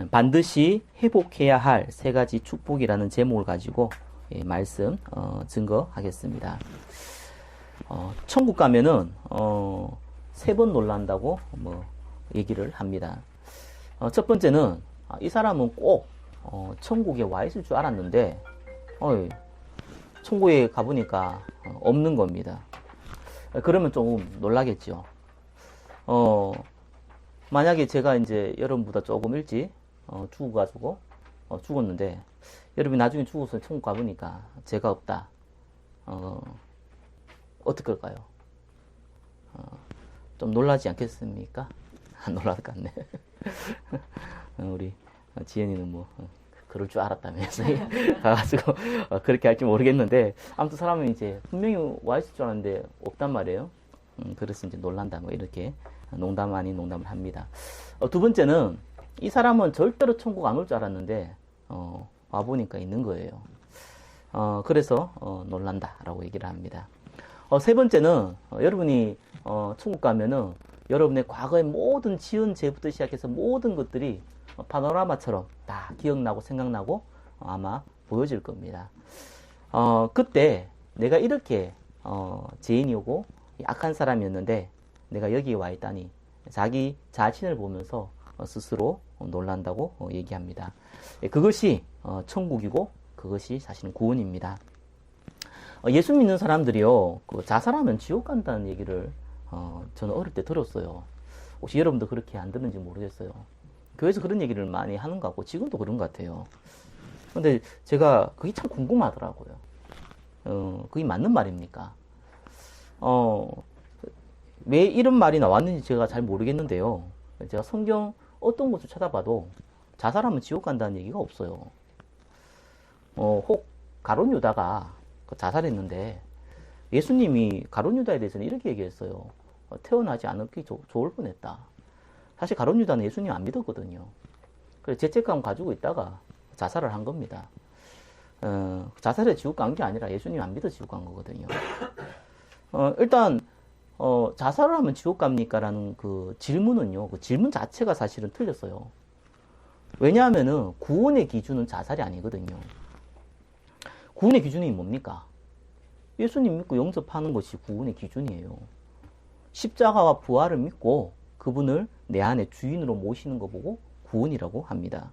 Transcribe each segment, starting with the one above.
반드시 회복해야 할 세 가지 축복이라는 제목을 가지고 말씀 증거하겠습니다. 천국 가면은 세 번 놀란다고 얘기를 합니다. 첫 번째는 이 사람은 꼭 천국에 와 있을 줄 알았는데 천국에 가보니까 없는 겁니다. 그러면 조금 놀라겠죠. 만약에 제가 이제 여러분보다 조금 일찍 죽어가지고 죽었는데 여러분이 나중에 죽어서 천국 가보니까 제가 없다. 어떡할까요? 좀 놀라지 않겠습니까? 안 놀랄 것 같네. 우리 지연이는 그럴 줄 알았다면서 가가지고 그렇게 할지 모르겠는데 아무튼 사람은 이제 분명히 와 있을 줄 알았는데 없단 말이에요. 그래서 이제 놀란다 이렇게 농담 아닌 농담을 합니다. 두 번째는 이 사람은 절대로 천국 안 올 줄 알았는데 와보니까 있는 거예요. 그래서 놀란다라고 얘기를 합니다. 세 번째는 여러분이 천국 가면은 여러분의 과거의 모든 지은 죄부터 시작해서 모든 것들이 파노라마처럼 다 기억나고 생각나고 아마 보여질 겁니다. 그때 내가 이렇게 죄인이고 악한 사람이었는데 내가 여기에 와 있다니 자기 자신을 보면서 스스로 놀란다고 얘기합니다. 그것이 천국이고 그것이 사실은 구원입니다. 예수 믿는 사람들이요, 자살하면 지옥 간다는 얘기를 저는 어릴 때 들었어요. 혹시 여러분도 그렇게 안 듣는지 모르겠어요. 교회에서 그런 얘기를 많이 하는 것 같고 지금도 그런 것 같아요. 근데 제가 그게 참 궁금하더라고요. 그게 맞는 말입니까? 왜 이런 말이 나왔는지 제가 잘 모르겠는데요. 제가 성경 어떤 곳을 찾아봐도 자살하면 지옥 간다는 얘기가 없어요. 혹 가룟 유다가 자살했는데 예수님이 가룟 유다에 대해서는 이렇게 얘기했어요. 태어나지 않았기 좋을 뻔했다. 사실 가룟 유다는 예수님 안 믿었거든요. 그래서 죄책감 가지고 있다가 자살을 한 겁니다. 자살에 지옥 간 게 아니라 예수님 안 믿어 지옥 간 거거든요. 일단 자살을 하면 지옥 갑니까? 라는 그 질문은요, 그 질문 자체가 사실은 틀렸어요. 왜냐하면은 구원의 기준은 자살이 아니거든요. 구원의 기준이 뭡니까? 예수님 믿고 영접하는 것이 구원의 기준이에요. 십자가와 부활을 믿고 그분을 내 안에 주인으로 모시는 거 보고 구원이라고 합니다.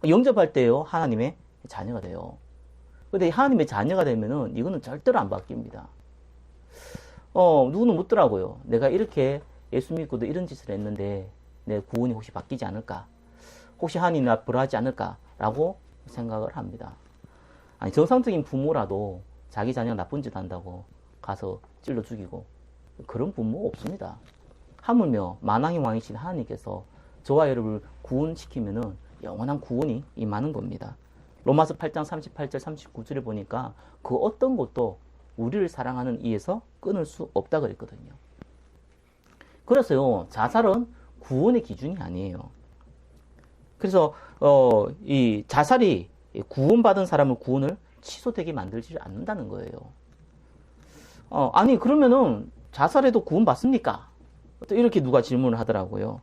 영접할 때요, 하나님의 자녀가 돼요. 근데 하나님의 자녀가 되면은 이거는 절대로 안 바뀝니다. 누구는 묻더라고요. 내가 이렇게 예수 믿고도 이런 짓을 했는데 내 구원이 혹시 바뀌지 않을까? 혹시 하나님 나 벌하지 않을까? 라고 생각을 합니다. 아니, 정상적인 부모라도 자기 자녀가 나쁜 짓 한다고 가서 찔러 죽이고 그런 부모 없습니다. 하물며 만왕의 왕이신 하나님께서 저와 여러분을 구원시키면은 영원한 구원이 임하는 겁니다. 로마서 8장 38절 39절에 보니까 그 어떤 것도 우리를 사랑하는 이에서 끊을 수 없다 그랬거든요. 그래서요, 자살은 구원의 기준이 아니에요. 그래서 이 자살이 구원받은 사람을 구원을 취소되게 만들지 않는다는 거예요. 아니 그러면은 자살해도 구원받습니까? 또 이렇게 누가 질문을 하더라고요.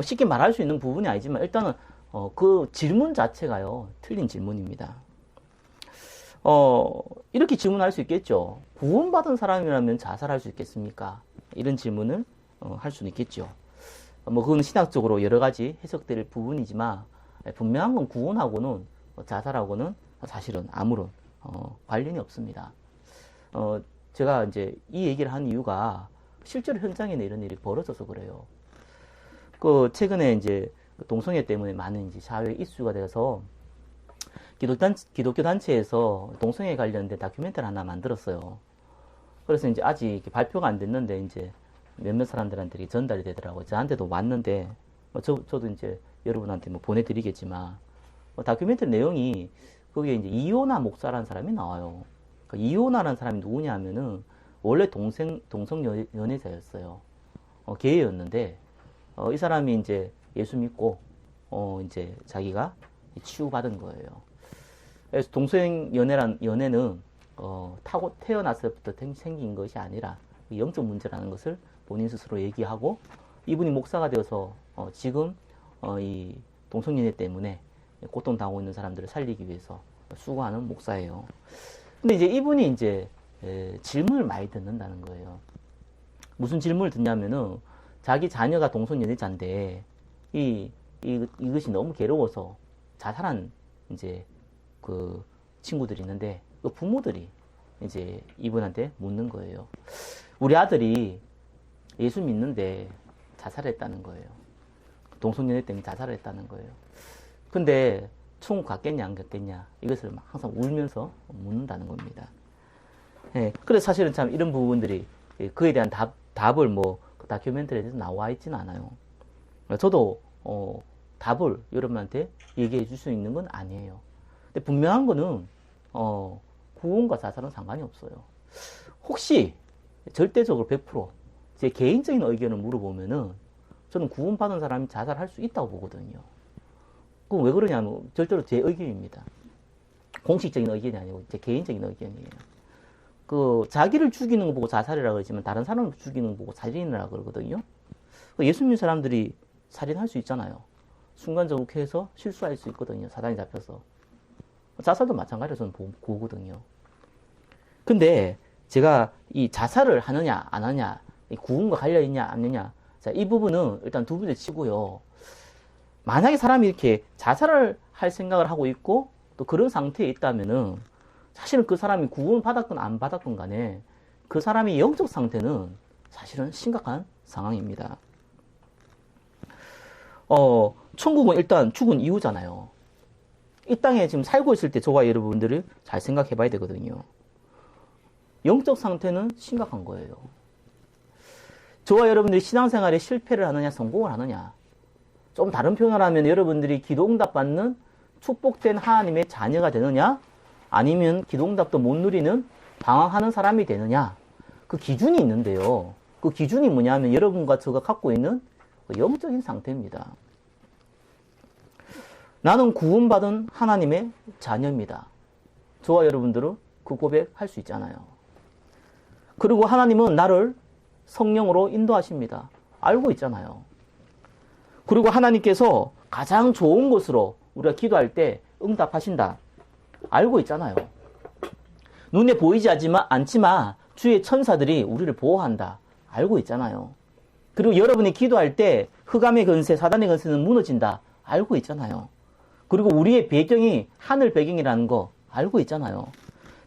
쉽게 말할 수 있는 부분이 아니지만 일단은 그 질문 자체가요, 틀린 질문입니다. 이렇게 질문할 수 있겠죠. 구원받은 사람이라면 자살할 수 있겠습니까? 이런 질문을 할 수는 있겠죠. 그건 신학적으로 여러 가지 해석될 부분이지만 분명한 건 구원하고는 자살하고는 사실은 아무런 관련이 없습니다. 제가 이제 이 얘기를 한 이유가 실제로 현장에는 이런 일이 벌어져서 그래요. 최근에 이제 동성애 때문에 많은 이제 사회 이슈가 돼서 기독교 단체에서 동성애 관련된 다큐멘터리 하나 만들었어요. 그래서 이제 아직 발표가 안 됐는데 이제 몇몇 사람들한테 전달이 되더라고요. 저한테도 왔는데 저도 이제 여러분한테 보내드리겠지만 다큐멘터리 내용이 거기에 이제 이호나 목사라는 사람이 나와요. 이호나라는 사람이 누구냐 하면은 원래 동성 연애자였어요. 게이였는데 이 사람이 이제 예수 믿고 이제 자기가 치유받은 거예요. 그래서 동성 연애는 타고 태어났을부터 생긴 것이 아니라 영적 문제라는 것을 본인 스스로 얘기하고 이분이 목사가 되어서 지금 이 동성연애 때문에 고통당하고 있는 사람들을 살리기 위해서 수고하는 목사예요. 근데 이제 이분이 이제 질문을 많이 듣는다는 거예요. 무슨 질문을 듣냐면은 자기 자녀가 동성연애자인데 이것이 너무 괴로워서 자살한 이제 그 친구들이 있는데 그 부모들이 이제 이분한테 묻는 거예요. 우리 아들이 예수 믿는데 자살했다는 거예요. 동성연애 때문에 자살했다는 거예요. 근데 천국 갔겠냐 안 갔겠냐 이것을 막 항상 울면서 묻는다는 겁니다. 예, 그래서 사실은 참 이런 부분들이 그에 대한 답을 뭐 다큐멘터리에서 나와 있지는 않아요. 저도 답을 여러분한테 얘기해 줄 수 있는 건 아니에요. 근데 분명한 거는 구원과 자살은 상관이 없어요. 혹시 절대적으로 100%제 개인적인 의견을 물어보면은 저는 구원받은 사람이 자살할 수 있다고 보거든요. 그럼 왜 그러냐면 절대로 제 의견입니다. 공식적인 의견이 아니고 제 개인적인 의견이에요. 그 자기를 죽이는 거 보고 자살이라고 그러지만 다른 사람을 죽이는 거 보고 살인이라고 그러거든요. 예수 믿는 사람들이 살인할 수 있잖아요. 순간적으로 해서 실수할 수 있거든요. 사단이 잡혀서. 자살도 마찬가지로 저는 보거든요. 근데 제가 이 자살을 하느냐 안 하느냐 구원과 관련있냐 안 하느냐 자, 이 부분은 일단 두 번째 치고요. 만약에 사람이 이렇게 자살을 할 생각을 하고 있고 또 그런 상태에 있다면은 사실은 그 사람이 구원을 받았건 안 받았건 간에 그 사람의 영적 상태는 사실은 심각한 상황입니다. 천국은 일단 죽은 이후잖아요. 이 땅에 지금 살고 있을 때 저와 여러분들이 잘 생각해 봐야 되거든요. 영적 상태는 심각한 거예요. 저와 여러분들이 신앙생활에 실패를 하느냐 성공을 하느냐 좀 다른 표현을 하면 여러분들이 기도응답 받는 축복된 하나님의 자녀가 되느냐 아니면 기도응답도 못 누리는 방황하는 사람이 되느냐 그 기준이 있는데요. 그 기준이 뭐냐면 여러분과 저가 갖고 있는 영적인 상태입니다. 나는 구원받은 하나님의 자녀입니다. 저와 여러분들은 그 고백할 수 있잖아요. 그리고 하나님은 나를 성령으로 인도하십니다. 알고 있잖아요. 그리고 하나님께서 가장 좋은 것으로 우리가 기도할 때 응답하신다. 알고 있잖아요. 눈에 보이지 않지만 주의 천사들이 우리를 보호한다. 알고 있잖아요. 그리고 여러분이 기도할 때 흑암의 건세, 사단의 건세는 무너진다. 알고 있잖아요. 그리고 우리의 배경이 하늘 배경이라는 거 알고 있잖아요.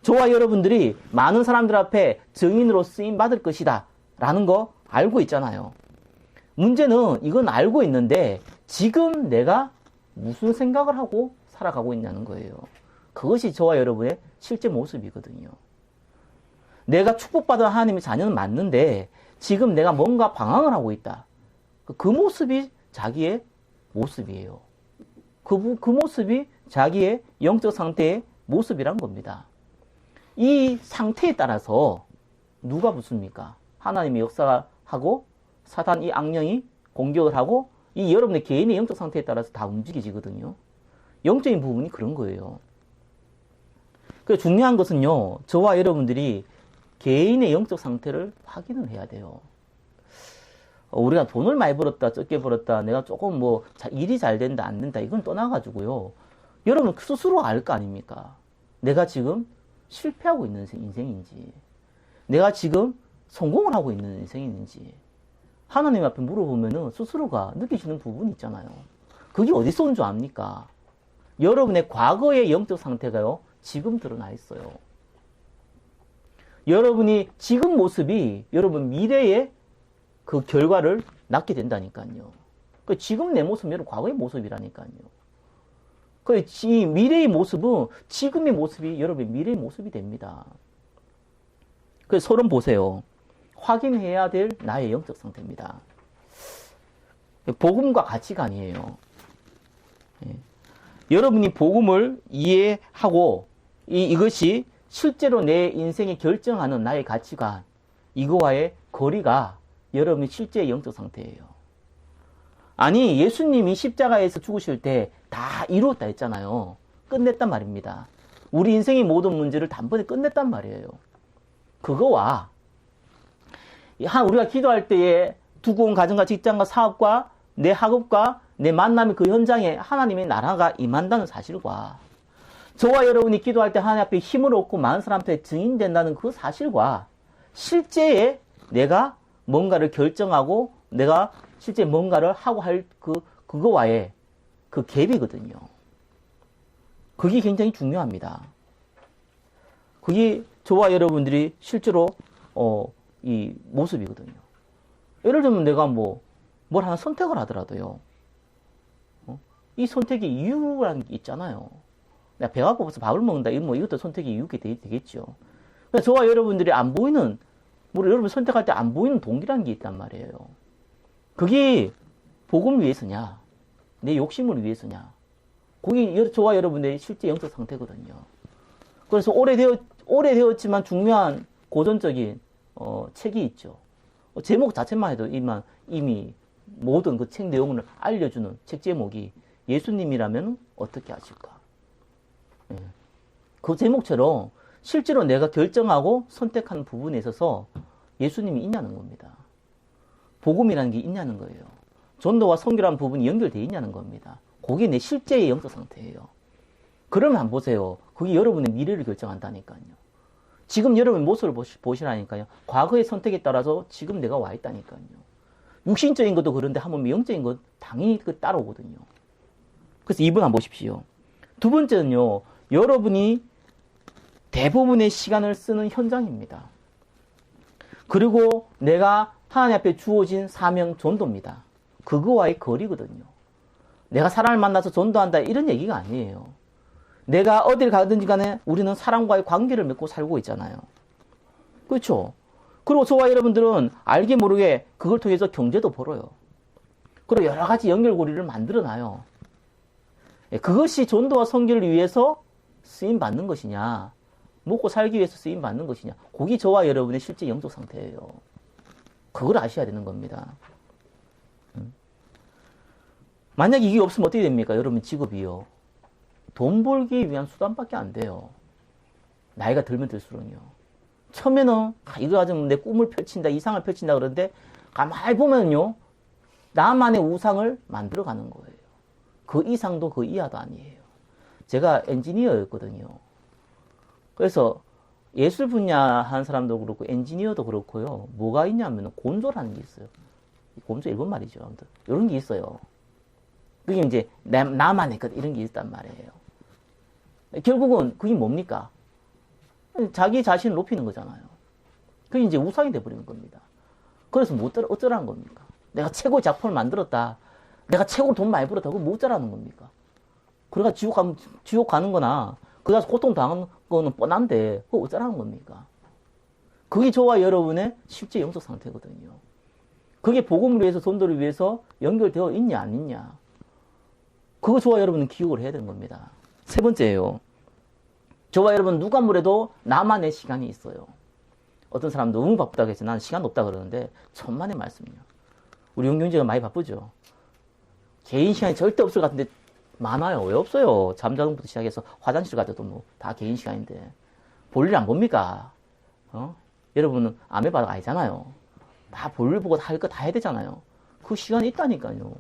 저와 여러분들이 많은 사람들 앞에 증인으로 쓰임 받을 것이다. 라는 거 알고 있잖아요. 문제는 이건 알고 있는데 지금 내가 무슨 생각을 하고 살아가고 있냐는 거예요. 그것이 저와 여러분의 실제 모습이거든요. 내가 축복받은 하나님의 자녀는 맞는데 지금 내가 뭔가 방황을 하고 있다. 그 모습이 자기의 모습이에요. 그 모습이 자기의 영적 상태의 모습이란 겁니다. 이 상태에 따라서 누가 붙습니까? 하나님의 역사가 하고 사단 이 악령이 공격을 하고 이 여러분의 개인의 영적 상태에 따라서 다 움직이지거든요. 영적인 부분이 그런 거예요. 그래서 중요한 것은요. 저와 여러분들이 개인의 영적 상태를 확인을 해야 돼요. 우리가 돈을 많이 벌었다 적게 벌었다 내가 조금 뭐 일이 잘 된다 안 된다 이건 떠나가지고요. 여러분 스스로 알 거 아닙니까? 내가 지금 실패하고 있는 인생인지 내가 지금 성공을 하고 있는 인생인지 하나님 앞에 물어보면은 스스로가 느끼시는 부분이 있잖아요. 그게 어디서 온 줄 압니까? 여러분의 과거의 영적 상태가요 지금 드러나 있어요. 여러분이 지금 모습이 여러분 미래의 그 결과를 낳게 된다니까요. 그 지금 내 모습은 여러분 과거의 모습이라니까요. 그 미래의 모습은 지금의 모습이 여러분의 미래의 모습이 됩니다. 그래서 서론 보세요. 확인해야 될 나의 영적 상태입니다. 복음과 가치관이에요. 예. 여러분이 복음을 이해하고 이것이 실제로 내 인생에 결정하는 나의 가치관 이거와의 거리가 여러분의 실제 영적 상태예요. 아니 예수님이 십자가에서 죽으실 때 다 이루었다 했잖아요. 끝냈단 말입니다. 우리 인생의 모든 문제를 단번에 끝냈단 말이에요. 그거와 우리가 기도할 때에 두고 온 가정과 직장과 사업과 내 학업과 내 만남의 그 현장에 하나님의 나라가 임한다는 사실과 저와 여러분이 기도할 때 하나님 앞에 힘을 얻고 많은 사람한테 증인된다는 그 사실과 실제에 내가 뭔가를 결정하고 내가 실제 뭔가를 하고 할 그거와의 그 갭이거든요. 그게 굉장히 중요합니다. 그게 저와 여러분들이 실제로 이 모습이거든요. 예를 들면 내가 뭘 하나 선택을 하더라도요. 이 선택의 이유라는 게 있잖아요. 내가 배가 고파서 밥을 먹는다. 이것도 선택의 이유가 되겠죠. 그러니까 저와 여러분들이 안 보이는, 여러분 선택할 때 안 보이는 동기라는 게 있단 말이에요. 그게 복음을 위해서냐, 내 욕심을 위해서냐. 그게 저와 여러분의 실제 영적 상태거든요. 그래서 오래되었지만 중요한 고전적인 책이 있죠. 제목 자체만 해도 이미 모든 그 책 내용을 알려주는 책 제목이 예수님이라면 어떻게 하실까? 그 제목처럼 실제로 내가 결정하고 선택하는 부분에 있어서 예수님이 있냐는 겁니다. 복음이라는 게 있냐는 거예요. 전도와 선교라는 부분이 연결되어 있냐는 겁니다. 그게 내 실제의 영적 상태예요. 그러면 한번 보세요. 그게 여러분의 미래를 결정한다니까요. 지금 여러분의 모습을 보시라니까요. 과거의 선택에 따라서 지금 내가 와 있다니까요. 육신적인 것도 그런데 한번 영적인 것 당연히 따라오거든요. 그래서 2번 한번 보십시오. 두 번째는요. 여러분이 대부분의 시간을 쓰는 현장입니다. 그리고 내가 하나님 앞에 주어진 사명 전도입니다. 그거와의 거리거든요. 내가 사람을 만나서 전도한다 이런 얘기가 아니에요. 내가 어딜 가든지 간에 우리는 사람과의 관계를 맺고 살고 있잖아요. 그렇죠? 그리고 저와 여러분들은 알게 모르게 그걸 통해서 경제도 벌어요. 그리고 여러 가지 연결고리를 만들어놔요. 그것이 전도와 선교를 위해서 쓰임받는 것이냐, 먹고 살기 위해서 쓰임받는 것이냐, 그게 저와 여러분의 실제 영적 상태예요. 그걸 아셔야 되는 겁니다. 만약 이게 없으면 어떻게 됩니까? 여러분 직업이요. 돈 벌기 위한 수단밖에 안 돼요. 나이가 들면 들수록요. 처음에는 이거 가지고 내 꿈을 펼친다, 이상을 펼친다 그러는데 가만히 보면요. 나만의 우상을 만들어가는 거예요. 그 이상도 그 이하도 아니에요. 제가 엔지니어였거든요. 그래서 예술 분야 하는 사람도 그렇고 엔지니어도 그렇고요. 뭐가 있냐면 곤조라는 게 있어요. 곤조 일본 말이죠. 아무튼 이런 게 있어요. 그게 이제 나만의 것 이런 게 있단 말이에요. 결국은 그게 뭡니까? 자기 자신을 높이는 거잖아요. 그게 이제 우상이 돼버리는 겁니다. 그래서 어쩌라는 겁니까? 내가 최고의 작품을 만들었다. 내가 최고로 돈 많이 벌었다. 그거 뭐 어쩌라는 겁니까? 그래가 지옥 가는 거나 그 가서 고통 당하는 거는 뻔한데 그거 어쩌라는 겁니까? 그게 저와 여러분의 실제 영적 상태거든요. 그게 복음을 위해서 전도를 위해서 연결되어 있냐 안 있냐. 그거 저와 여러분은 기억을 해야 되는 겁니다. 세 번째예요. 저와 여러분 누가 뭐래도 나만의 시간이 있어요. 어떤 사람 너무 바쁘다고 해서 나는 시간 없다 그러는데 천만의 말씀이요. 우리 영경제가 많이 바쁘죠. 개인 시간이 절대 없을 것 같은데 많아요. 왜 없어요? 잠자는 것부터 시작해서 화장실 가도 뭐 다 개인 시간인데 볼일 안 봅니까? 여러분은 아메바가 아니잖아요. 다 볼일 보고 할 거 다 해야 되잖아요. 그 시간이 있다니까요.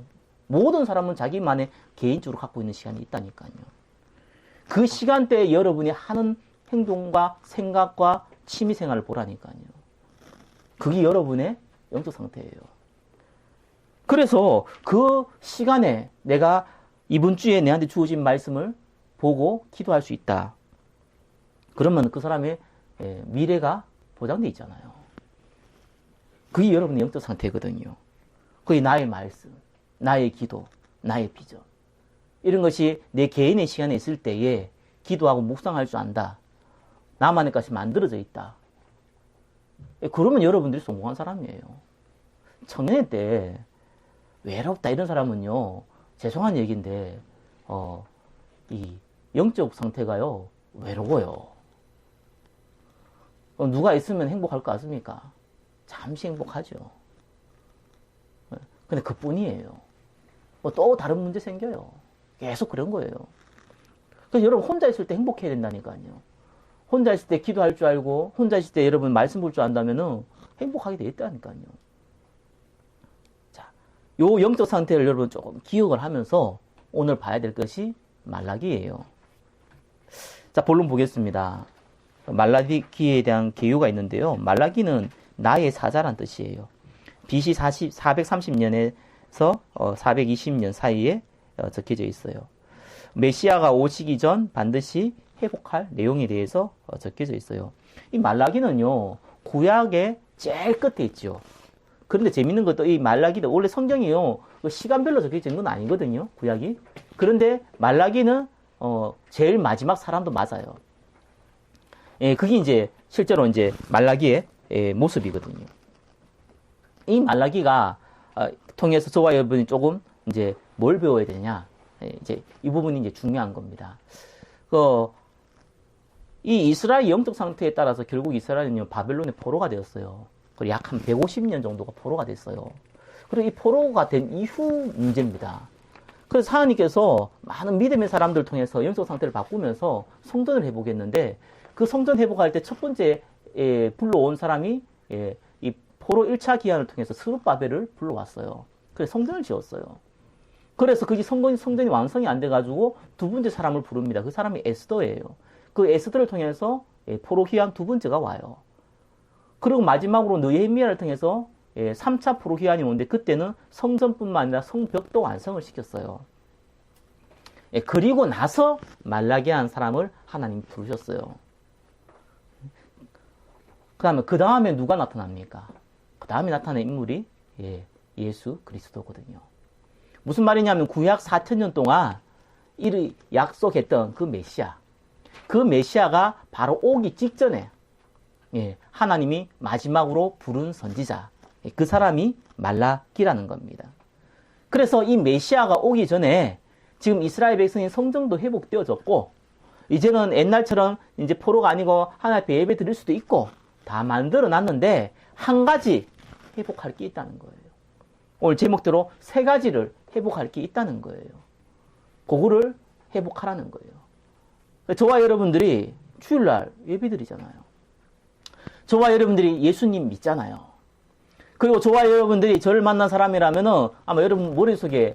모든 사람은 자기만의 개인적으로 갖고 있는 시간이 있다니까요. 그 시간대에 여러분이 하는 행동과 생각과 취미생활을 보라니까요. 그게 여러분의 영적 상태예요. 그래서 그 시간에 내가 이번 주에 내한테 주어진 말씀을 보고 기도할 수 있다. 그러면 그 사람의 미래가 보장되어 있잖아요. 그게 여러분의 영적 상태거든요. 그게 나의 말씀, 나의 기도, 나의 비전. 이런 것이 내 개인의 시간에 있을 때에 기도하고 묵상할 줄 안다. 나만의 것이 만들어져 있다. 그러면 여러분들이 성공한 사람이에요. 청년회 때 외롭다 이런 사람은요, 죄송한 얘기인데 이 영적 상태가요 외로워요. 누가 있으면 행복할 것 같습니까? 잠시 행복하죠. 근데 그뿐이에요. 또 다른 문제 생겨요. 계속 그런 거예요. 그래서 여러분 혼자 있을 때 행복해야 된다니까요. 혼자 있을 때 기도할 줄 알고 혼자 있을 때 여러분 말씀 볼 줄 안다면은 행복하게 되겠다니까요. 자, 요 영적 상태를 여러분 조금 기억을 하면서 오늘 봐야 될 것이 말라기예요. 자, 본론 보겠습니다. 말라기에 대한 개요가 있는데요. 말라기는 나의 사자란 뜻이에요. BC 430년에서 420년 사이에 적혀져 있어요. 메시아가 오시기 전 반드시 회복할 내용에 대해서 적혀져 있어요. 이 말라기는요, 구약의 제일 끝에 있죠. 그런데 재밌는 것도 이 말라기도 원래 성경이요, 시간별로 적혀져 있는 건 아니거든요, 구약이. 그런데 말라기는 제일 마지막 사람도 맞아요. 예, 그게 이제 실제로 이제 말라기의 모습이거든요. 이 말라기가 통해서 저와 여러분이 조금 이제 뭘 배워야 되냐, 이제 이 부분이 이제 중요한 겁니다. 이 이스라엘 영적 상태에 따라서 결국 이스라엘은요, 바벨론의 포로가 되었어요. 그리고 약 한 150년 정도가 포로가 됐어요. 그리고 이 포로가 된 이후 문제입니다. 그래서 하나님께서 많은 믿음의 사람들을 통해서 영적 상태를 바꾸면서 성전을 회복했는데, 그 성전 회복할 때 첫 번째 불러온 사람이 이 포로 1차 기한을 통해서 스룹바벨을 불러왔어요. 그래서 성전을 지었어요. 그래서 그게 성전이 완성이 안 돼가지고 두 번째 사람을 부릅니다. 그 사람이 에스더예요. 그 에스더를 통해서 포로 기한 두 번째가 와요. 그리고 마지막으로 느헤미야를 통해서 3차 포로 기한이 오는데, 그때는 성전뿐만 아니라 성벽도 완성을 시켰어요. 그리고 나서 말라기한 사람을 하나님이 부르셨어요. 그 다음에 누가 나타납니까? 그 다음에 나타난 인물이 예수 그리스도거든요. 무슨 말이냐면 구약 4,000년 동안 이를 약속했던 그 메시아, 그 메시아가 바로 오기 직전에 하나님이 마지막으로 부른 선지자, 그 사람이 말라기라는 겁니다. 그래서 이 메시아가 오기 전에 지금 이스라엘 백성의 성전도 회복되어졌고, 이제는 옛날처럼 이제 포로가 아니고 하나님 앞에 예배 드릴 수도 있고 다 만들어 놨는데, 한 가지 회복할 게 있다는 거예요. 오늘 제목대로 세 가지를 회복할 게 있다는 거예요. 그거를 회복하라는 거예요. 저와 여러분들이 주일날 예배 드리잖아요. 저와 여러분들이 예수님 믿잖아요. 그리고 저와 여러분들이 저를 만난 사람이라면은 아마 여러분 머릿속에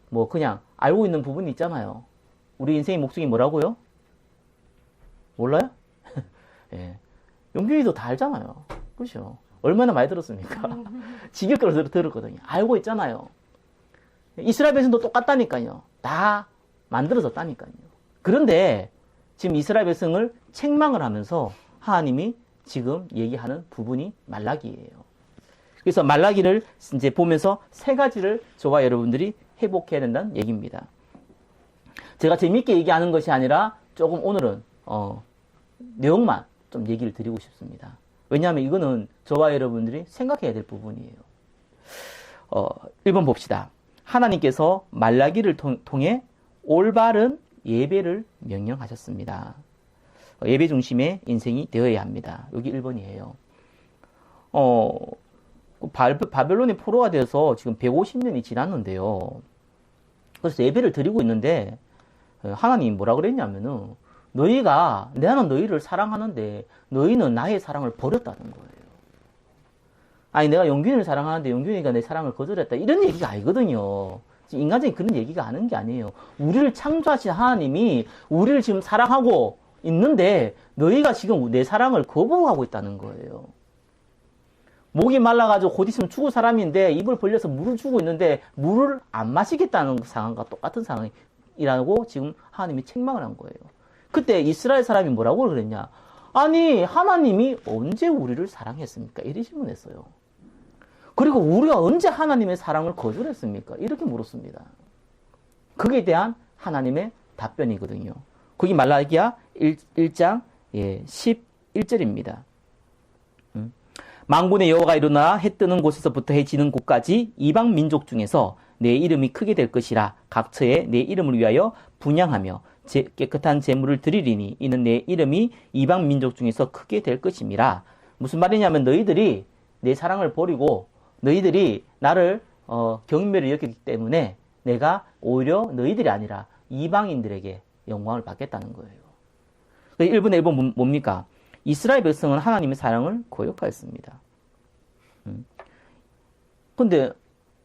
뭐 그냥 알고 있는 부분이 있잖아요. 우리 인생의 목적이 뭐라고요? 몰라요? 용균이도 다 알잖아요. 그렇죠? 얼마나 많이 들었습니까? 지겹게 들었거든요. 알고 있잖아요. 이스라엘 백성도 똑같다니까요. 다 만들어졌다니까요. 그런데 지금 이스라엘 백성을 책망을 하면서 하나님이 지금 얘기하는 부분이 말라기예요. 그래서 말라기를 이제 보면서 세 가지를 저와 여러분들이 회복해야 된다는 얘기입니다. 제가 재밌게 얘기하는 것이 아니라 조금 오늘은 내용만 좀 얘기를 드리고 싶습니다. 왜냐하면 이거는 저와 여러분들이 생각해야 될 부분이에요. 1번 봅시다. 하나님께서 말라기를 통해 올바른 예배를 명령하셨습니다. 예배 중심의 인생이 되어야 합니다. 여기 1번이에요. 바벨론의 포로가 돼서 지금 150년이 지났는데요. 그래서 예배를 드리고 있는데 하나님이 뭐라 그랬냐면은, 나는 너희를 사랑하는데 너희는 나의 사랑을 버렸다는 거예요. 아니, 내가 용균이를 사랑하는데 용균이가 내 사랑을 거절했다, 이런 얘기가 아니거든요. 인간적인 그런 얘기가 하는 게 아니에요. 우리를 창조하신 하나님이 우리를 지금 사랑하고 있는데 너희가 지금 내 사랑을 거부하고 있다는 거예요. 목이 말라가지고 곧 있으면 죽을 사람인데 입을 벌려서 물을 주고 있는데 물을 안 마시겠다는 상황과 똑같은 상황이라고 지금 하나님이 책망을 한 거예요. 그때 이스라엘 사람이 뭐라고 그랬냐? 아니, 하나님이 언제 우리를 사랑했습니까? 이렇게 질문했어요. 그리고 우리가 언제 하나님의 사랑을 거절했습니까? 이렇게 물었습니다. 그에 대한 하나님의 답변이거든요. 거기 말라기야 1장 11절입니다. 만군의 여호와가 일어나 해 뜨는 곳에서부터 해 지는 곳까지 이방 민족 중에서 내 이름이 크게 될 것이라. 각처에 내 이름을 위하여 분향하며 깨끗한 제물을 드리리니 이는 내 이름이 이방 민족 중에서 크게 될 것임이라. 무슨 말이냐면, 너희들이 내 사랑을 버리고 너희들이 나를 경멸히 여기기 때문에 내가 오히려 너희들이 아니라 이방인들에게 영광을 받겠다는 거예요. 1분의 1번 뭡니까? 이스라엘 백성은 하나님의 사랑을 고역하였습니다. 근데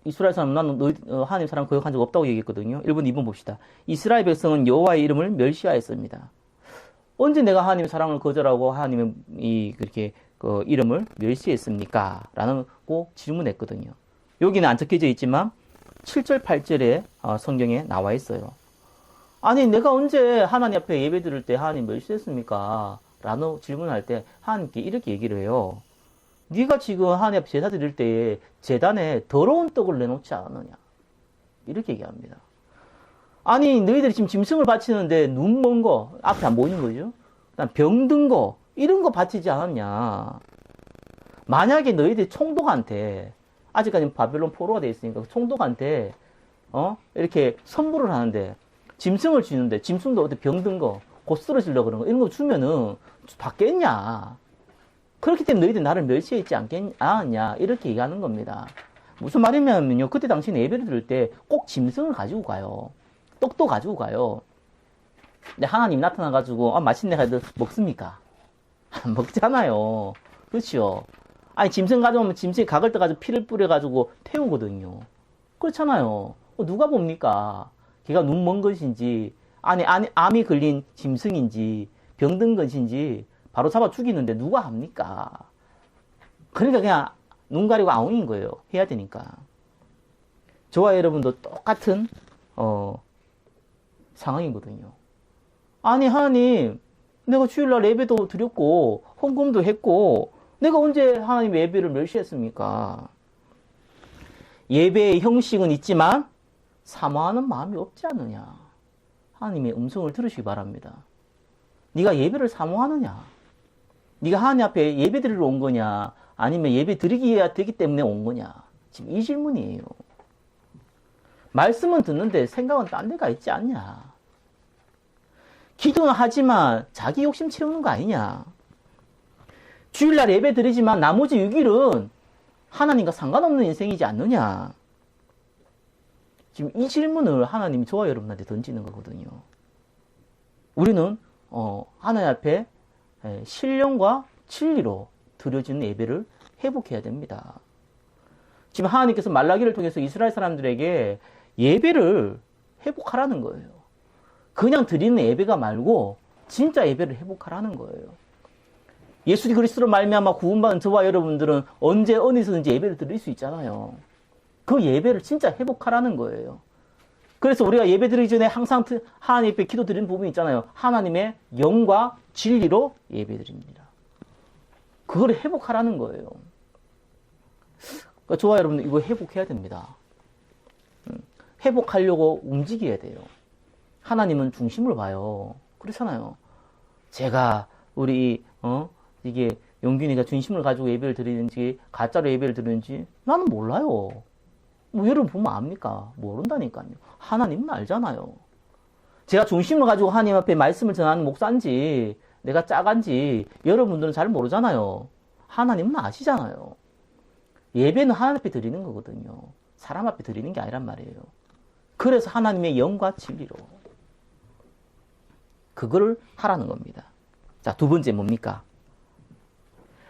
이스라엘 사람 나는 너희 하나님 사람 거역한 적 없다고 얘기했거든요. 1번, 2번 봅시다. 이스라엘 백성은 여호와의 이름을 멸시하였습니다. 언제 내가 하나님의 사랑을 거절하고 하나님의 그렇게 그 이름을 멸시했습니까? 라는 꼭 질문했거든요. 여기는 안 적혀져 있지만 7절, 8절에 성경에 나와 있어요. 아니 내가 언제 하나님 앞에 예배 드릴 때 하나님 멸시했습니까? 라는 질문할 때 하나님께 이렇게 얘기를 해요. 네가 지금 하나님 앞에 제사 드릴 때에 제단에 더러운 떡을 내놓지 않았느냐? 이렇게 얘기합니다. 아니 너희들이 지금 짐승을 바치는데 눈 먼 거, 앞에 안 보이는 거죠? 그다음 병든 거, 이런 거 바치지 않았냐? 만약에 너희들이 총독한테, 아직까지 바벨론 포로가 돼 있으니까 총독한테 이렇게 선물을 하는데 짐승을 주는데 짐승도 어디 병든 거, 곧 쓰러지려고 그런 거 이런 거 주면은 받겠냐? 그렇기 때문에 너희들 나를 멸시했지 않았냐? 이렇게 얘기하는 겁니다. 무슨 말이냐면요. 그때 당시에 예배를 드릴 때 꼭 짐승을 가지고 가요. 떡도 가지고 가요. 근데 하나님 나타나가지고 맛있네 하도 먹습니까? 안 먹잖아요. 그렇죠? 아니 짐승 가져오면 짐승이 각을 떠가지고 피를 뿌려가지고 태우거든요. 그렇잖아요. 누가 봅니까? 걔가 눈 먼 것인지 아니 암이 걸린 짐승인지 병든 것인지 바로 잡아 죽이는데 누가 합니까? 그러니까 그냥 눈 가리고 아웅인 거예요. 해야 되니까. 저와 여러분도 똑같은 상황이거든요. 아니 하나님 내가 주일날 예배도 드렸고 헌금도 했고 내가 언제 하나님 예배를 멸시했습니까? 예배의 형식은 있지만 사모하는 마음이 없지 않느냐? 하나님의 음성을 들으시기 바랍니다. 네가 예배를 사모하느냐? 네가 하나님 앞에 예배 드리러 온 거냐? 아니면 예배 드리기야 되기 때문에 온 거냐? 지금 이 질문이에요. 말씀은 듣는데 생각은 딴 데가 있지 않냐? 기도는 하지만 자기 욕심 채우는 거 아니냐? 주일날 예배 드리지만 나머지 6일은 하나님과 상관없는 인생이지 않느냐? 지금 이 질문을 하나님이 저와 여러분한테 던지는 거거든요. 우리는 하나님 앞에 신령과 진리로 드려지는 예배를 회복해야 됩니다. 지금 하나님께서 말라기를 통해서 이스라엘 사람들에게 예배를 회복하라는 거예요. 그냥 드리는 예배가 말고 진짜 예배를 회복하라는 거예요. 예수 그리스도로 말미암아 구원받은 저와 여러분들은 언제 어디서든지 예배를 드릴 수 있잖아요. 그 예배를 진짜 회복하라는 거예요. 그래서 우리가 예배 드리기 전에 항상 하나님 앞에 기도 드리는 부분이 있잖아요. 하나님의 영과 진리로 예배 드립니다. 그걸 회복하라는 거예요. 그러니까 저와 여러분들 이거 회복해야 됩니다. 회복하려고 움직여야 돼요. 하나님은 중심을 봐요. 그렇잖아요. 제가 우리 이게 용균이가 중심을 가지고 예배를 드리는지 가짜로 예배를 드리는지 나는 몰라요. 뭐 여러분 보면 압니까? 모른다니까요. 하나님은 알잖아요. 제가 중심을 가지고 하나님 앞에 말씀을 전하는 목사인지 내가 짜간지 여러분들은 잘 모르잖아요. 하나님은 아시잖아요. 예배는 하나님 앞에 드리는 거거든요. 사람 앞에 드리는 게 아니란 말이에요. 그래서 하나님의 영과 진리로 그거를 하라는 겁니다. 자, 두 번째 뭡니까?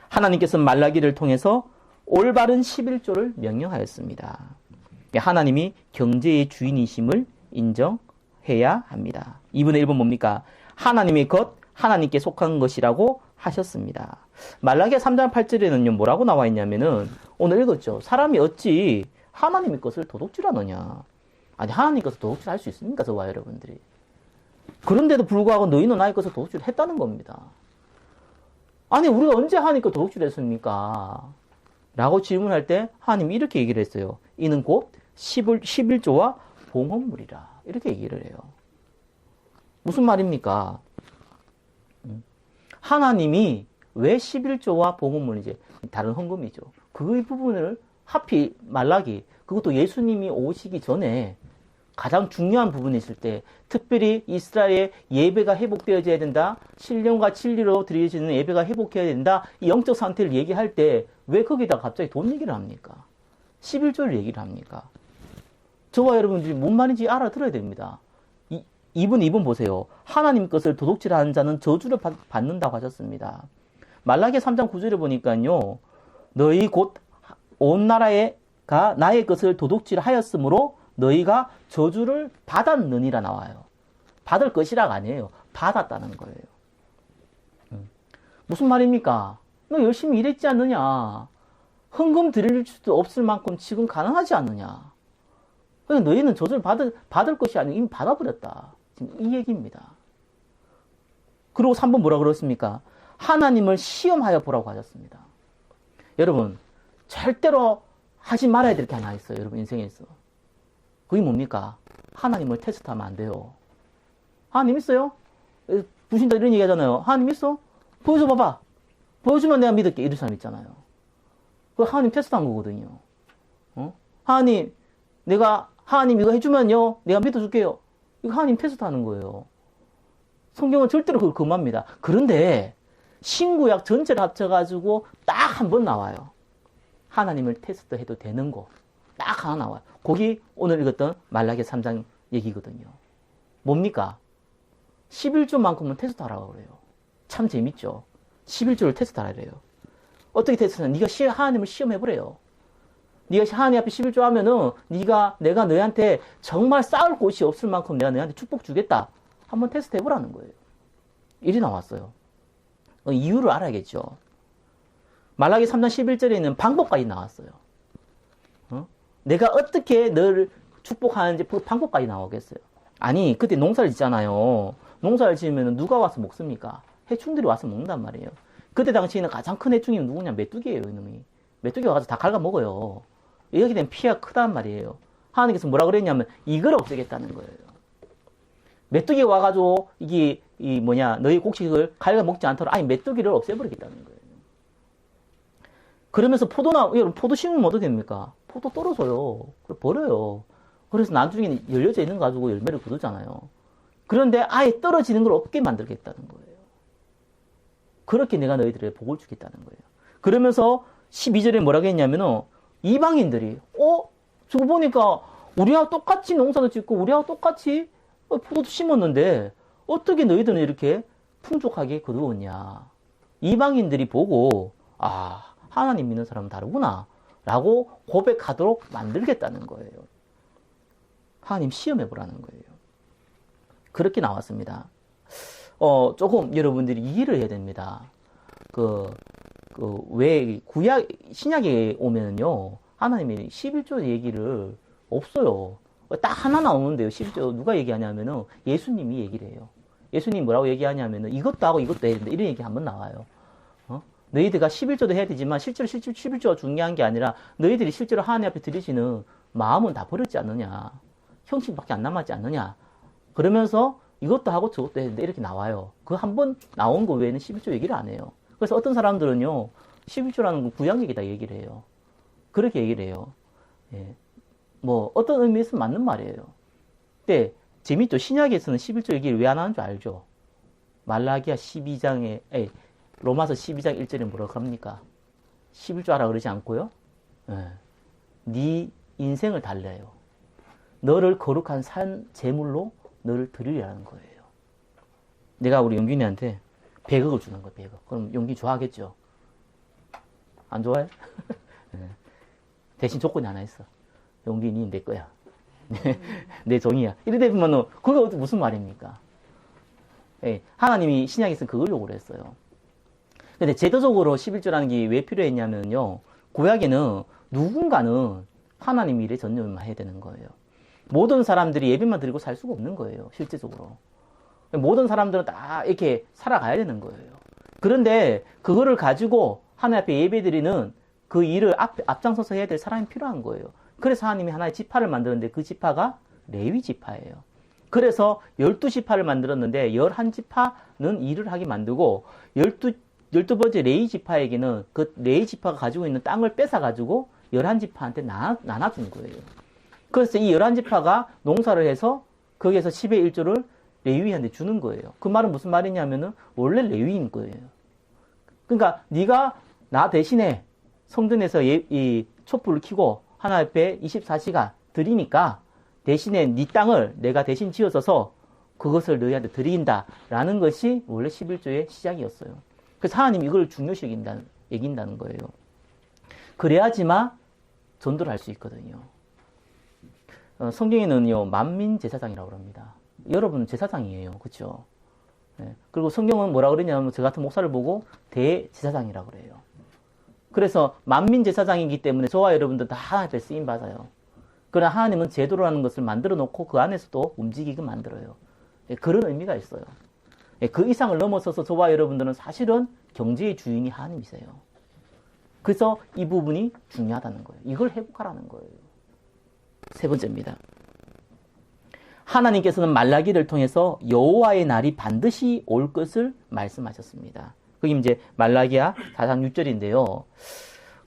하나님께서 말라기를 통해서 올바른 11조를 명령하였습니다. 하나님이 경제의 주인이심을 인정해야 합니다. 2분의 1번 뭡니까? 하나님의 것, 하나님께 속한 것이라고 하셨습니다. 말라기야 3장 8절에는요, 뭐라고 나와 있냐면은, 오늘 읽었죠. 사람이 어찌 하나님의 것을 도둑질하느냐. 아니, 하나님 것을 도둑질 할 수 있습니까? 저와 여러분들이. 그런데도 불구하고 너희는 나의 것을 도둑질 했다는 겁니다. 아니, 우리가 언제 하나님 것 도둑질 했습니까? 라고 질문할 때 하나님이 이렇게 얘기를 했어요. 이는 곧 11조와 봉헌물이라. 이렇게 얘기를 해요. 무슨 말입니까? 하나님이 왜 11조와 봉헌물이지? 다른 헌금이죠. 그 부분을 하필 말라기, 그것도 예수님이 오시기 전에 가장 중요한 부분이 있을 때 특별히 이스라엘의 예배가 회복되어져야 된다. 신령과 진리로 드려지는 예배가 회복해야 된다. 이 영적 상태를 얘기할 때 왜 거기다 갑자기 돈 얘기를 합니까? 11조를 얘기를 합니까? 저와 여러분들이 뭔 말인지 알아들어야 됩니다. 2번 보세요. 하나님 것을 도둑질하는 자는 저주를 받는다고 하셨습니다. 말라기 3장 9절에 보니까요. 너희 곧 온 나라에 나의 것을 도둑질하였으므로 너희가 저주를 받았느니라 나와요. 받을 것이라가 아니에요. 받았다는 거예요. 무슨 말입니까? 너 열심히 일했지 않느냐? 헌금 드릴 수도 없을 만큼 지금 가능하지 않느냐? 그러니까 너희는 저주를 받을 것이 아니고 이미 받아버렸다. 지금 이 얘기입니다. 그리고 3번 뭐라 그랬습니까? 하나님을 시험하여 보라고 하셨습니다. 여러분, 절대로 하지 말아야 될 게 하나 있어요. 여러분 인생에서. 그게 뭡니까? 하나님을 테스트하면 안 돼요. 하나님 있어요? 부신다 이런 얘기 하잖아요. 하나님 있어? 보여줘 봐봐. 보여주면 내가 믿을게. 이런 사람 있잖아요. 그 하나님 테스트한 거거든요. 하나님, 하나님 이거 해주면요. 내가 믿어줄게요. 이거 하나님 테스트하는 거예요. 성경은 절대로 그걸 금합니다. 그런데 신구약 전체를 합쳐가지고 딱 한 번 나와요. 하나님을 테스트해도 되는 거. 딱 하나 나와요. 거기 오늘 읽었던 말라기 3장 얘기거든요. 뭡니까? 11조만큼은 테스트하라고 그래요. 참 재밌죠? 11조를 테스트하라 그래요. 어떻게 테스트하냐? 네가 하나님을 시험해보래요. 네가 하나님 앞에 11조 하면은 내가 너희한테 정말 쌓을 곳이 없을 만큼 내가 너희한테 축복 주겠다. 한번 테스트 해보라는 거예요. 일이 나왔어요. 이유를 알아야겠죠. 말라기 3장 11절에 있는 방법까지 나왔어요. 내가 어떻게 너를 축복하는지 그 방법까지 나오겠어요. 아니, 그때 농사를 짓잖아요. 농사를 지으면 누가 와서 먹습니까? 해충들이 와서 먹는단 말이에요. 그때 당시에는 가장 큰 해충이 누구냐? 메뚜기예요, 이놈이. 메뚜기가 와서 다 갉아먹어요. 이렇게 되면 피해가 크단 말이에요. 하나님께서 뭐라 그랬냐면 이걸 없애겠다는 거예요. 메뚜기가 와가지고 너희 곡식을 갉아먹지 않도록 아니 메뚜기를 없애버리겠다는 거예요. 그러면서 여러분 포도 심으면 어떻게 됩니까? 포도 떨어져요. 버려요. 그래서 나중에 열려져 있는 거 가지고 열매를 거두잖아요. 그런데 아예 떨어지는 걸 없게 만들겠다는 거예요. 그렇게 내가 너희들에게 복을 주겠다는 거예요. 그러면서 12절에 뭐라고 했냐면은 이방인들이 저거 보니까 우리하고 똑같이 농사도 짓고 우리하고 똑같이 포도도 심었는데 어떻게 너희들은 이렇게 풍족하게 거두었냐. 이방인들이 보고 하나님 믿는 사람은 다르구나 라고 고백하도록 만들겠다는 거예요. 하나님 시험해보라는 거예요. 그렇게 나왔습니다. 조금 여러분들이 이해를 해야 됩니다. 왜 신약에 오면요. 하나님이 11조 얘기를 없어요. 딱 하나 나오는데요. 11조 누가 얘기하냐면은 예수님이 얘기를 해요. 예수님이 뭐라고 얘기하냐면은 이것도 하고 이것도 해야 된다. 이런 얘기 한번 나와요. 너희들가 11조도 해야 되지만 실제로 11조가 중요한 게 아니라 너희들이 실제로 하나님 앞에 드리시는 마음은 다 버렸지 않느냐. 형식밖에 안 남았지 않느냐. 그러면서 이것도 하고 저것도 해야 된다. 이렇게 나와요. 그 한 번 나온 거 외에는 11조 얘기를 안 해요. 그래서 어떤 사람들은요. 11조라는 건 구약 얘기다 얘기를 해요. 그렇게 얘기를 해요. 예. 어떤 의미에서 맞는 말이에요. 근데 재밌죠. 신약에서는 11조 얘기를 왜 안 하는 줄 알죠? 말라기야 12장에 로마서 12장 1절에 뭐라고 합니까? 11조 하라 그러지 않고요. 네 인생을 달래요. 너를 거룩한 산 제물로 너를 드리라는 거예요. 내가 우리 용균이한테 100억을 주는 거예요. 100억. 그럼 용균이 좋아하겠죠? 안 좋아해? 대신 조건이 하나 있어. 용균이 내 거야. 내 종이야. 이러다 보면은 그게 무슨 말입니까? 하나님이 신약에서 그걸 요구를 했어요. 근데 제도적으로 11조라는 게 왜 필요했냐면요. 구약에는 누군가는 하나님 일에 전념을 해야 되는 거예요. 모든 사람들이 예배만 드리고 살 수가 없는 거예요. 실제적으로. 모든 사람들은 다 이렇게 살아가야 되는 거예요. 그런데 그거를 가지고 하나님 앞에 예배 드리는 그 일을 앞장서서 해야 될 사람이 필요한 거예요. 그래서 하나님이 하나의 지파를 만들었는데 그 지파가 레위 지파예요. 그래서 12지파를 만들었는데 11지파는 일을 하게 만들고 12번째 레위 지파에게는 그 레위 지파가 가지고 있는 땅을 뺏어가지고 11지파한테 나눠준 거예요. 그래서 이 11지파가 농사를 해서 거기에서 10의 1조를 레위한테 주는 거예요. 그 말은 무슨 말이냐면은 원래 레위인 거예요. 그러니까 네가 나 대신에 성전에서 이 촛불을 켜고 하나님 앞에 24시간 드리니까 대신에 네 땅을 내가 대신 지어서서 그것을 너희한테 드린다라는 것이 원래 11조의 시작이었어요. 그래서 하나님이 이걸 중요시 여긴다는 거예요. 그래야지만 전도를 할 수 있거든요. 성경에는요, 만민제사장이라고 합니다. 여러분 제사장이에요. 그렇죠? 네. 그리고 성경은 뭐라 그러냐면 저 같은 목사를 보고 대제사장이라고 그래요. 그래서 만민제사장이기 때문에 저와 여러분들 다 하나님께 쓰임 받아요. 그러나 하나님은 제도라는 것을 만들어 놓고 그 안에서도 움직이게 만들어요. 예, 그런 의미가 있어요. 예, 그 이상을 넘어서서 저와 여러분들은 사실은 경제의 주인이 하나님이세요. 그래서 이 부분이 중요하다는 거예요. 이걸 회복하라는 거예요. 세 번째입니다. 하나님께서는 말라기를 통해서 여호와의 날이 반드시 올 것을 말씀하셨습니다. 그게 이제 말라기야 4장 6절인데요.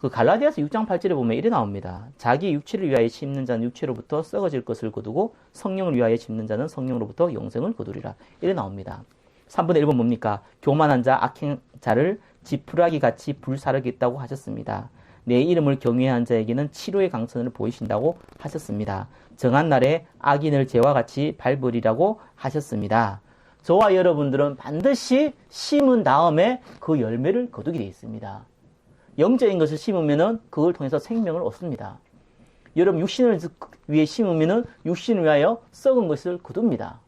그 갈라디아서 6장 8절에 보면 이래 나옵니다. 자기 육체를 위하여 심는 자는 육체로부터 썩어질 것을 거두고 성령을 위하여 심는 자는 성령으로부터 영생을 거두리라. 이래 나옵니다. 3분의 1번 뭡니까? 교만한 자, 악행 자를 지푸라기 같이 불사르겠다고 하셨습니다. 내 이름을 경외한 자에게는 치료의 강선을 보이신다고 하셨습니다. 정한 날에 악인을 죄와 같이 밟으리라고 하셨습니다. 저와 여러분들은 반드시 심은 다음에 그 열매를 거두게 되어 있습니다. 영적인 것을 심으면은 그걸 통해서 생명을 얻습니다. 여러분 육신을 위해 심으면은 육신을 위하여 썩은 것을 거둡니다.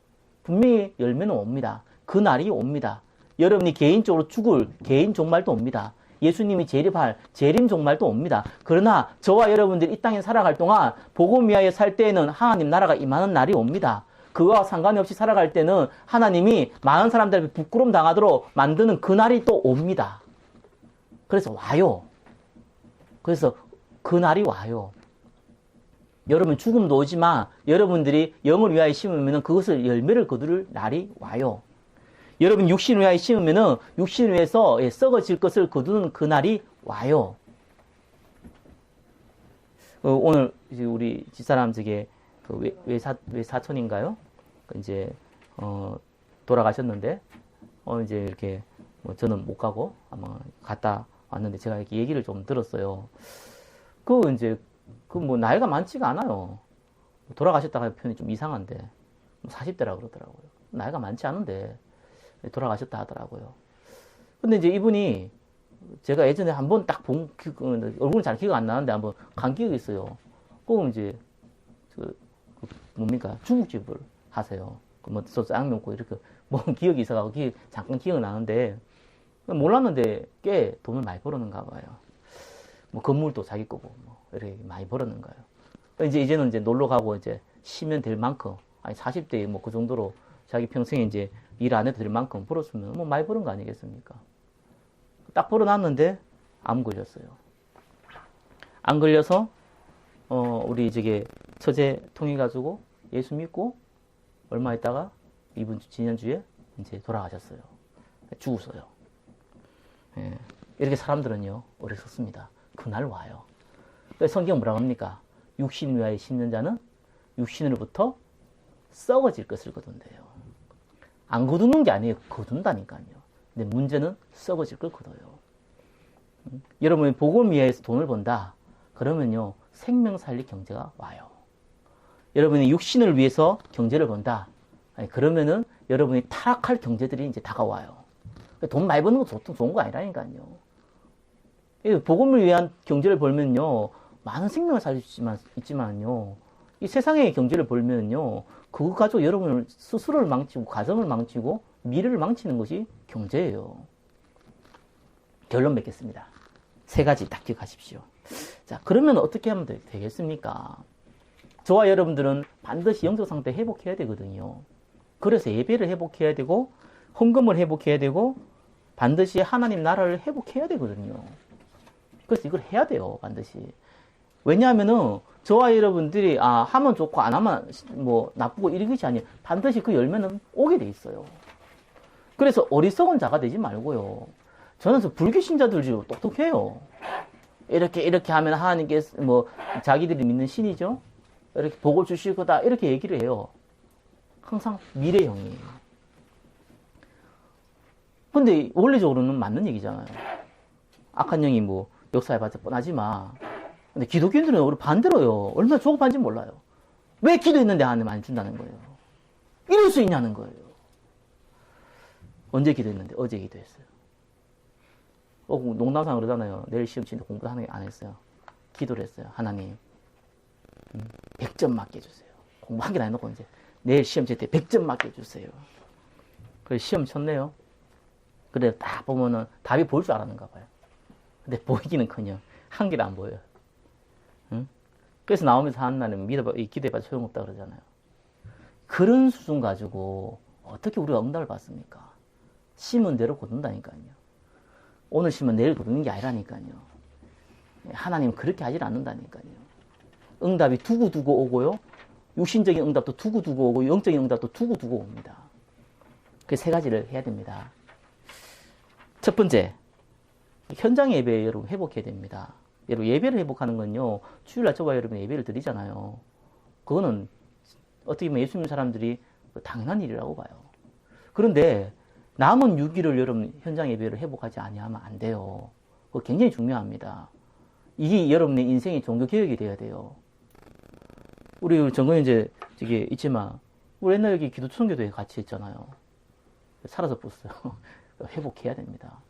분명히 열매는 옵니다. 그 날이 옵니다. 여러분이 개인적으로 죽을 개인 종말도 옵니다. 예수님이 재림할 재림 종말도 옵니다. 그러나 저와 여러분들이 이 땅에 살아갈 동안 복음 위하여 살 때에는 하나님 나라가 임하는 날이 옵니다. 그와 상관이 없이 살아갈 때는 하나님이 많은 사람들에게 부끄러움 당하도록 만드는 그 날이 또 옵니다. 그래서 와요. 그래서 그 날이 와요. 여러분 죽음도 오지만 여러분들이 영을 위하여 심으면 그것을 열매를 거둘 날이 와요. 여러분 육신을 위하여 심으면 육신을 위해서 썩어질 것을 거두는 그 날이 와요. 오늘 우리 집사람 저게 외사촌인가요? 이제 돌아가셨는데 이제 이렇게 저는 못 가고 아마 갔다 왔는데 제가 이렇게 얘기를 좀 들었어요. 이제 나이가 많지가 않아요. 돌아가셨다가 표현이 좀 이상한데 40대라 그러더라고요. 나이가 많지 않은데 돌아가셨다 하더라고요. 근데 이제 이분이 제가 예전에 한번 딱 본 얼굴은 잘 기억 안 나는데 한번 간 기억이 있어요. 이제 뭡니까 중국집을 하세요. 쌍 먹고 이렇게 기억이 있어가지고 잠깐 기억나는데 몰랐는데 꽤 돈을 많이 벌었는가 봐요. 건물도 자기 거고 이렇게 많이 벌었는 거예요. 이제는 놀러 가고 이제 쉬면 될 만큼 40대에 그 정도로 자기 평생에 이제 일 안 해도 될 만큼 벌었으면 많이 벌은 거 아니겠습니까? 딱 벌어놨는데 암 걸렸어요. 암 걸려서 우리 저게 처제 통해가지고 예수 믿고 얼마 있다가 이번 지난주에 이제 돌아가셨어요. 죽었어요. 예. 이렇게 사람들은요 오래 섰습니다. 그날 와요. 성경 뭐라고 합니까? 육신 위하여 심는 자는 육신으로부터 썩어질 것을 거둔대요. 안 거두는 게 아니에요. 거둔다니까요. 근데 문제는 썩어질 걸 거둬요. 여러분이 복음 위해서 돈을 번다. 그러면요 생명 살릴 경제가 와요. 여러분이 육신을 위해서 경제를 번다. 그러면은 여러분이 타락할 경제들이 이제 다가와요. 돈 많이 버는 것도 좋은 거 아니라니까요. 복음을 위한 경제를 벌면요 많은 생명을 살릴 수 있지만요 이 세상의 경제를 벌면요 그거 가지고 여러분을 스스로를 망치고 가정을 망치고 미래를 망치는 것이 경제예요. 결론 맺겠습니다. 3가지 딱 기억하십시오. 자, 그러면 어떻게 하면 되겠습니까? 저와 여러분들은 반드시 영적 상태 회복해야 되거든요. 그래서 예배를 회복해야 되고 헌금을 회복해야 되고 반드시 하나님 나라를 회복해야 되거든요. 그래서 이걸 해야 돼요. 반드시. 왜냐하면은 저와 여러분들이 하면 좋고 안 하면 나쁘고 이런 것이 아니에요. 반드시 그 열매는 오게 돼 있어요. 그래서 어리석은 자가 되지 말고요. 저는 불교 신자들이 똑똑해요. 이렇게 하면 하나님께서 자기들이 믿는 신이죠. 이렇게 복을 주실 거다 이렇게 얘기를 해요. 항상 미래형이에요. 근데 원리적으로는 맞는 얘기잖아요. 악한 영이 역사해봤자 뻔하지만 근데 기독교인들은 우리 반대로요. 얼마나 조급한지 몰라요. 왜 기도했는데 하나님 안 준다는 거예요. 이럴 수 있냐는 거예요. 언제 기도했는데? 어제 기도했어요. 농담상 그러잖아요. 내일 시험 치는데 공부 안 했어요. 기도를 했어요. 하나님, 100점 맞게 해주세요. 공부 한 개 다 해놓고 이제 내일 시험 칠 때 100점 맞게 해주세요. 그래서 시험 쳤네요. 그래 딱 보면은 답이 보일 줄 알았는가 봐요. 근데 보이기는커녕 한 개도 안 보여요. 응? 그래서 나오면서 하나님 기도해봐 소용없다 그러잖아요. 그런 수준 가지고 어떻게 우리가 응답을 받습니까? 심은 대로 거둔다니까요. 오늘 심은 내일 거두는 게 아니라니까요. 하나님은 그렇게 하질 않는다니까요. 응답이 두고두고 오고요. 육신적인 응답도 두고두고 오고 영적인 응답도 두고두고 옵니다. 그 세 가지를 해야 됩니다. 첫 번째, 현장 예배 여러분 회복해야 됩니다. 여러분 예배를 회복하는 건요. 주일날 저와 여러분 예배를 드리잖아요. 그거는 어떻게 보면 예수 믿는 사람들이 당연한 일이라고 봐요. 그런데 남은 6일을 여러분 현장 예배를 회복하지 아니하면 안 돼요. 그거 굉장히 중요합니다. 이게 여러분의 인생의 종교 개혁이 돼야 돼요. 우리 정건 이제 저기 있지만 우리 옛날 여기 기도 청교도에 같이 했잖아요. 살아서 뻗어요. 회복해야 됩니다.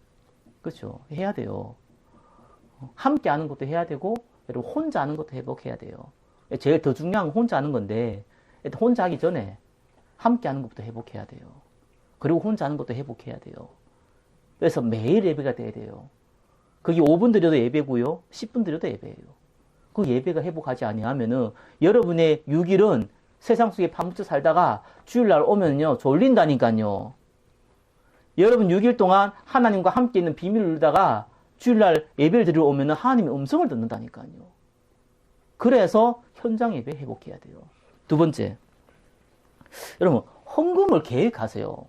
그렇죠? 해야 돼요. 함께 하는 것도 해야 되고 여러분 혼자 하는 것도 회복해야 돼요. 제일 더 중요한 건 혼자 하는 건데 혼자 하기 전에 함께 하는 것부터 회복해야 돼요. 그리고 혼자 하는 것도 회복해야 돼요. 그래서 매일 예배가 돼야 돼요. 그게 5분 드려도 예배고요. 10분 드려도 예배예요. 그 예배가 회복하지 아니하면은 여러분의 6일은 세상 속에 파묻혀 살다가 주일날 오면요 졸린다니까요. 여러분 6일 동안 하나님과 함께 있는 비밀을 누리다가 주일날 예배를 드리러 오면은 하나님의 음성을 듣는다니까요. 그래서 현장 예배 회복해야 돼요. 두 번째, 여러분 헌금을 계획하세요.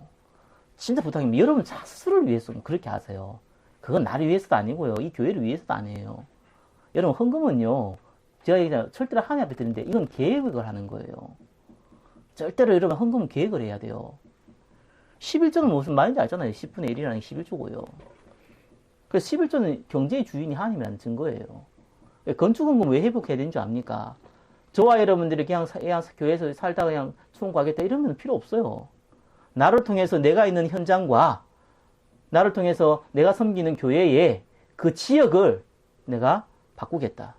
진짜 부탁입니다. 여러분 스스로를 위해서 그렇게 하세요. 그건 나를 위해서도 아니고요. 이 교회를 위해서도 아니에요. 여러분 헌금은요. 제가 얘기하잖아요. 절대로 하나님 앞에 드리는데 이건 계획을 하는 거예요. 절대로 여러분 헌금은 계획을 해야 돼요. 11조는 무슨 말인지 알잖아요. 10분의 1이라는 게 11조고요. 그래서 11조는 경제의 주인이 하나님이라는 증거예요. 건축헌금 왜 회복해야 되는 줄 압니까? 저와 여러분들이 그냥 교회에서 살다가 그냥 총괄하겠다 이러면 필요 없어요. 나를 통해서 내가 있는 현장과 나를 통해서 내가 섬기는 교회의 그 지역을 내가 바꾸겠다.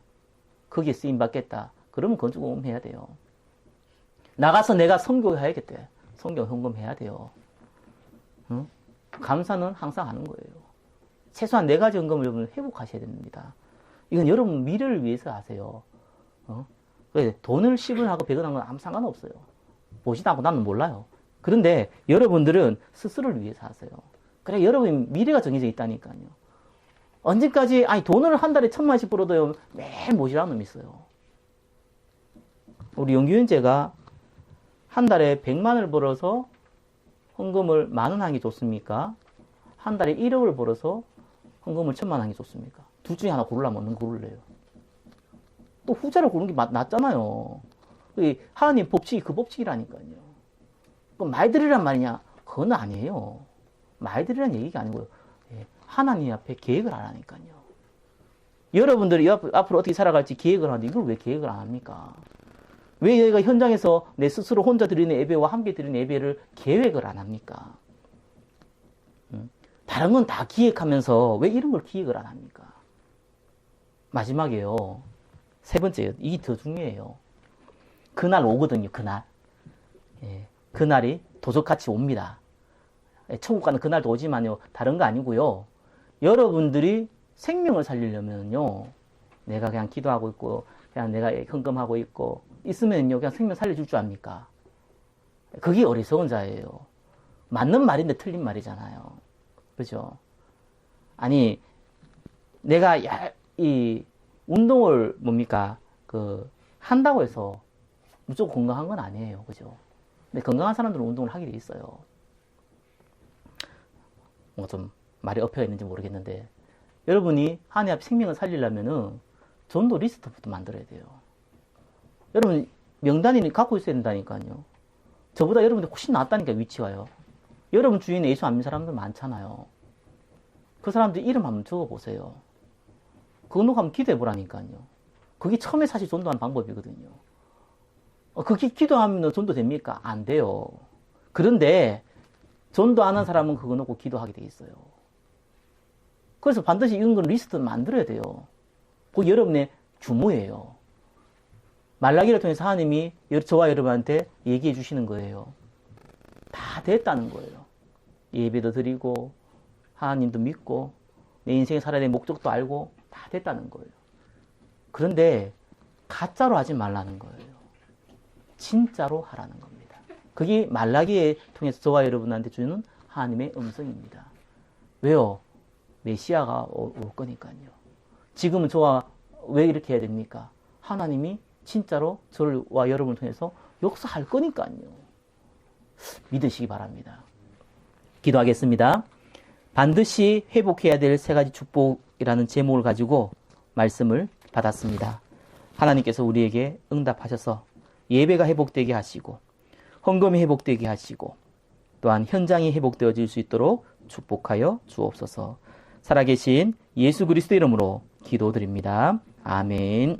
거기에 쓰임받겠다. 그러면 건축헌금 해야 돼요. 나가서 내가 선교해야겠다. 선교 헌금해야 돼요. 응? 감사는 항상 하는 거예요. 최소한 4가지 헌금을 여러분 회복하셔야 됩니다. 이건 여러분 미래를 위해서 하세요. 돈을 10원 하고 100원 하는 건 아무 상관없어요. 보지도 않고 나는 몰라요. 그런데 여러분들은 스스로를 위해서 하세요. 그래 여러분 미래가 정해져 있다니까요. 언제까지 돈을 한 달에 1,000만원씩 벌어도요 매일 모시라는 놈이 있어요. 우리 영규현제가 한 달에 100만원을 벌어서 헌금을 10,000원 하는 게 좋습니까? 한 달에 1억을 벌어서 헌금을 1,000만 원 하는 게 좋습니까? 둘 중에 하나 고르려면 어느 고를래요? 또 후자를 고르는 게 낫잖아요. 하나님 법칙이 그 법칙이라니까요. 그럼 많이 드리란 말이냐? 그건 아니에요. 많이 드리란 얘기가 아니고요. 하나님 앞에 계획을 안 하니까요. 여러분들이 앞으로 어떻게 살아갈지 계획을 하는데 이걸 왜 계획을 안 합니까? 왜 얘가 현장에서 내 스스로 혼자 드리는 예배와 함께 드리는 예배를 계획을 안 합니까? 다른 건 다 기획하면서 왜 이런 걸 기획을 안 합니까? 마지막에요. 세 번째요. 이게 더 중요해요. 그날 오거든요. 그날. 그날이 도적같이 옵니다. 천국 가는 그날도 오지만요. 다른 거 아니고요. 여러분들이 생명을 살리려면요. 내가 그냥 기도하고 있고 그냥 내가 헌금하고 있고 있으면요. 그냥 생명 살려줄 줄 압니까? 그게 어리석은 자예요. 맞는 말인데 틀린 말이잖아요. 그죠? 아니 내가 이 운동을 뭡니까? 한다고 해서 무조건 건강한 건 아니에요. 그죠? 근데 건강한 사람들은 운동을 하게 돼 있어요. 좀 말이 엎여 있는지 모르겠는데 여러분이 하나님 앞에 생명을 살리려면은 전도 리스트부터 만들어야 돼요. 여러분 명단이 갖고 있어야 된다니까요. 저보다 여러분들 훨씬 낫다니까 위치가요. 여러분 주위에 예수 안 믿는 사람들 많잖아요. 그 사람들 이름 한번 적어보세요. 그거 놓고 한번 기도해 보라니까요. 그게 처음에 사실 전도하는 방법이거든요. 그게 기도하면 전도 됩니까? 안 돼요. 그런데 전도하는 사람은 그거 놓고 기도하게 돼 있어요. 그래서 반드시 이런 건 리스트 만들어야 돼요. 그 여러분의 주모예요. 말라기를 통해서 하나님이 저와 여러분한테 얘기해 주시는 거예요. 다 됐다는 거예요. 예배도 드리고 하나님도 믿고 내 인생에 살아야 될 목적도 알고 다 됐다는 거예요. 그런데 가짜로 하지 말라는 거예요. 진짜로 하라는 겁니다. 그게 말라기에 통해서 저와 여러분한테 주는 하나님의 음성입니다. 왜요? 메시아가 올 거니까요. 지금은 저와 왜 이렇게 해야 됩니까? 하나님이 진짜로 저와 여러분을 통해서 역사할 거니까요. 믿으시기 바랍니다. 기도하겠습니다. 반드시 회복해야 될 세 가지 축복이라는 제목을 가지고 말씀을 받았습니다. 하나님께서 우리에게 응답하셔서 예배가 회복되게 하시고 헌금이 회복되게 하시고 또한 현장이 회복되어질 수 있도록 축복하여 주옵소서. 살아계신 예수 그리스도 이름으로 기도드립니다. 아멘.